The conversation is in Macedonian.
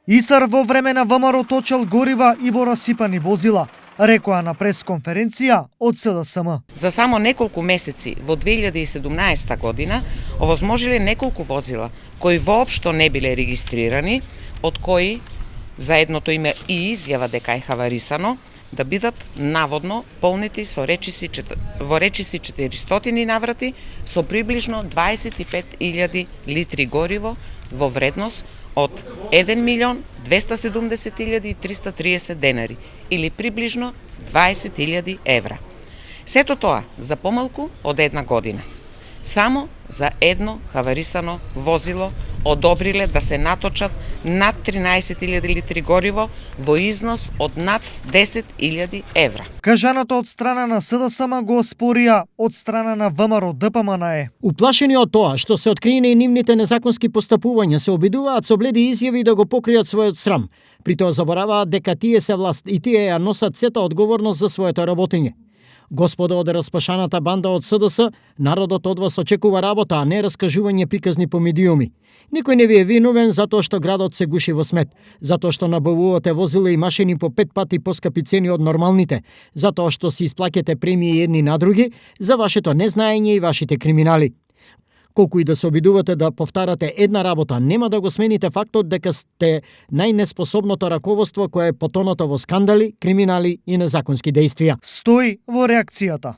ИСАР во време на ВМРО точел горива и во расипани возила, рекоа на пресконференција од СДСМ. За само неколку месеци во 2017 година овозможиле неколку возила кои воопшто не биле регистрирани, од кои за едното име и изјава дека е хаварисано, да бидат наводно полнети со во речиси 400 наврати со приближно 25.000 литри гориво во вредност од 1.270.330 денари или приближно 20.000 евра. Сето тоа за помалку од една година. Само за едно хаварисано возило одобриле да се наточат над 13.000 литри гориво во износ од над 10.000 евра. Кажаното од страна на СДСМ го оспорија од страна на ВМРО ДПМН. Уплашени од тоа што се откриени нивните незаконски постапувања, се обидуваат со бледи изјави да го покријат својот срам. При тоа забораваат дека тие се власт и тие ја носат сета одговорност за своето работење. Господа од распашаната банда од СДС, народот од вас очекува работа, а не раскажување приказни по медиуми. Никој не ви е виновен затоа што градот се гуши во смет, затоа што набавувате возила и машини по 5 пати поскапи цени од нормалните, затоа што си исплаќате премии едни на други за вашето незнаење и вашите криминали. Колку и да се обидувате да повтарате една работа, нема да го смените фактот дека сте најнеспособното раководство кое е потонато во скандали, криминали и незаконски дејствија. Стои во реакцијата.